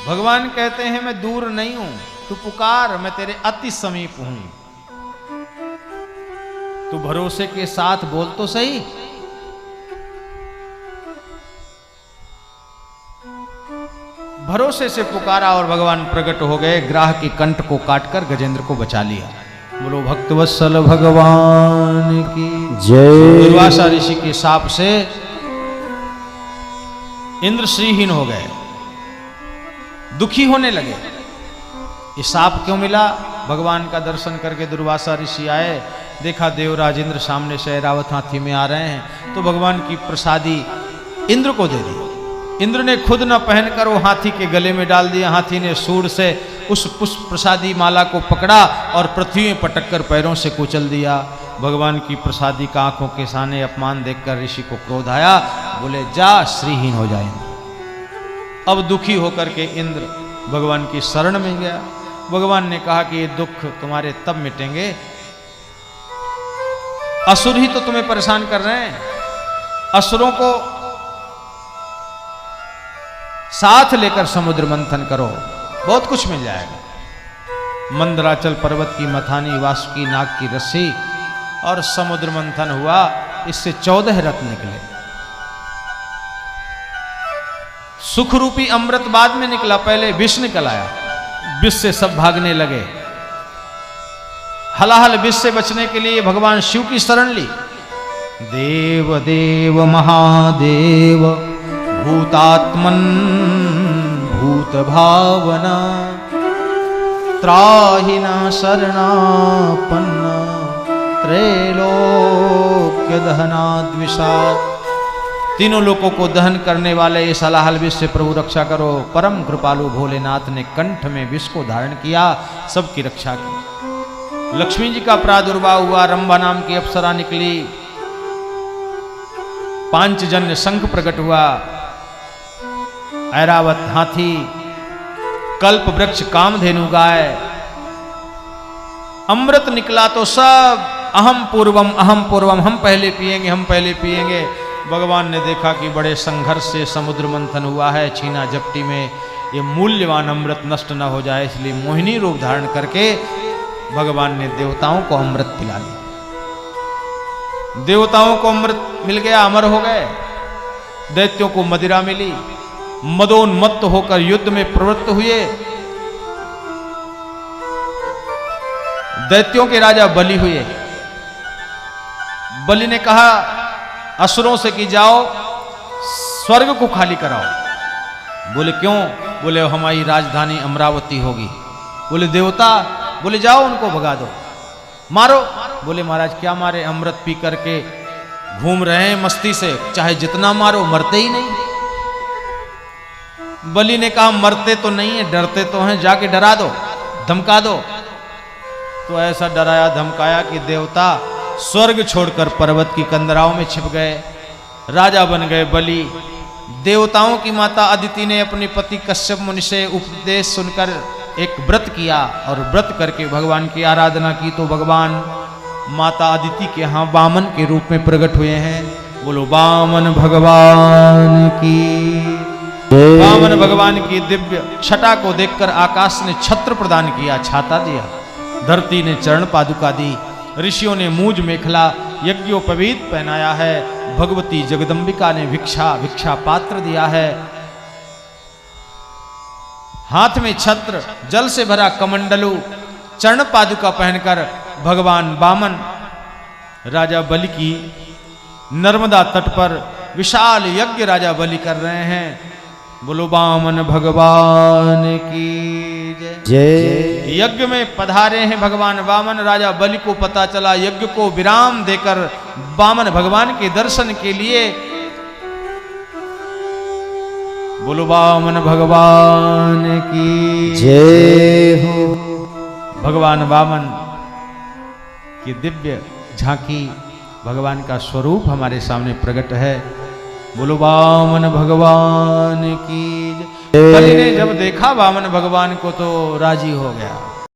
भगवान कहते हैं मैं दूर नहीं हूं, तू पुकार, मैं तेरे अति समीप हूं। तू भरोसे के साथ बोल तो सही। भरोसे से पुकारा और भगवान प्रकट हो गए। ग्राह के कंठ को काटकर गजेंद्र को बचा लिया। बोलो भक्तवत्सल भगवान की जय। दुर्वासा ऋषि के शाप से इंद्र श्रीहीन हो गए, दुखी होने लगे। ये शाप क्यों मिला? भगवान का दर्शन करके दुर्वासा ऋषि आए, देखा देवराज इंद्र सामने से ऐरावत हाथी में आ रहे हैं, तो भगवान की प्रसादी इंद्र को दे दी। इंद्र ने खुद न पहनकर वो हाथी के गले में डाल दिया। हाथी ने सूंड से उस पुष्प प्रसादी माला को पकड़ा और पृथ्वी में पटक कर पैरों से कुचल दिया। भगवान की प्रसादी का आंखों के सामने अपमान देखकर ऋषि को क्रोध आया। बोले जा, श्रीहीन हो जाए। अब दुखी होकर के इंद्र भगवान की शरण में गया। भगवान ने कहा कि ये दुख तुम्हारे तब मिटेंगे, असुर ही तो तुम्हें परेशान कर रहे हैं। असुरों को साथ लेकर समुद्र मंथन करो, बहुत कुछ मिल जाएगा। मंदराचल पर्वत की मथानी, वासुकी नाग की रस्सी और समुद्र मंथन हुआ, इससे 14 रत्न निकले। सुख रूपी अमृत बाद में निकला, पहले विष निकल आया। विष से सब भागने लगे। हलाहल विष से बचने के लिए भगवान शिव की शरण ली। देव देव महादेव भूतात्मन भूत भावना त्राहिना शरणापन्ना त्रैलोक्य दहनाद्विषा। तीनों लोगों को दहन करने वाले इस हलाहल विष से प्रभु रक्षा करो। परम कृपालु भोलेनाथ ने कंठ में विष को धारण किया, सबकी रक्षा की। लक्ष्मी जी का प्रादुर्भाव हुआ, रंभा नाम की अप्सरा निकली, पांचजन्य शंख प्रकट हुआ, ऐरावत हाथी, कल्प वृक्ष, कामधेनु गाय, अमृत निकला तो सब अहम पूर्वम, हम पहले पिएंगे, हम पहले पिएंगे। भगवान ने देखा कि बड़े संघर्ष से समुद्र मंथन हुआ है, छीना झपटी में ये मूल्यवान अमृत नष्ट न हो जाए, इसलिए मोहिनी रूप धारण करके भगवान ने देवताओं को अमृत पिला दिया। देवताओं को अमृत मिल गया, अमर हो गए। दैत्यों को मदिरा मिली, मदोन्मत्त होकर युद्ध में प्रवृत्त हुए। दैत्यों के राजा बलि हुए। बलि ने कहा असुरों से कि जाओ स्वर्ग को खाली कराओ। बोले क्यों? बोले हमारी राजधानी अमरावती होगी। बोले देवता? बोले जाओ उनको भगा दो, मारो। बोले महाराज क्या मारे, अमृत पी करके घूम रहे हैं मस्ती से, चाहे जितना मारो मरते ही नहीं। बलि ने कहा मरते तो नहीं है, डरते तो हैं, जाके डरा दो, धमका दो। तो ऐसा डराया धमकाया कि देवता स्वर्ग छोड़कर पर्वत की कंदराओं में छिप गए, राजा बन गए बलि। देवताओं की माता अदिति ने अपने पति कश्यप मुनि से उपदेश सुनकर एक व्रत किया और व्रत करके भगवान की आराधना की, तो भगवान माता अदिति के यहाँ वामन के रूप में प्रकट हुए हैं। बोलो वामन भगवान की। वामन भगवान की दिव्य छटा को देखकर आकाश ने छत्र प्रदान किया, छाता दिया। धरती ने चरण पादुका दी। ऋषियों ने मूज मेखला यज्ञोपवीत पहनाया है। भगवती जगदम्बिका ने भिक्षा पात्र दिया है। हाथ में छत्र, जल से भरा कमंडलू, चरण पादुका पहनकर भगवान वामन राजा बलि की नर्मदा तट पर विशाल यज्ञ राजा बलि कर रहे हैं। बोलो वामन भगवान की जय। यज्ञ में पधारे हैं भगवान वामन। राजा बलि को पता चला, यज्ञ को विराम देकर वामन भगवान के दर्शन के लिए बोलो वामन भगवान की जय हो। भगवान वामन की दिव्य झांकी, भगवान का स्वरूप हमारे सामने प्रकट है। बोलो वामन भगवान की। बलि ने जब देखा वामन भगवान को तो राजी हो गया।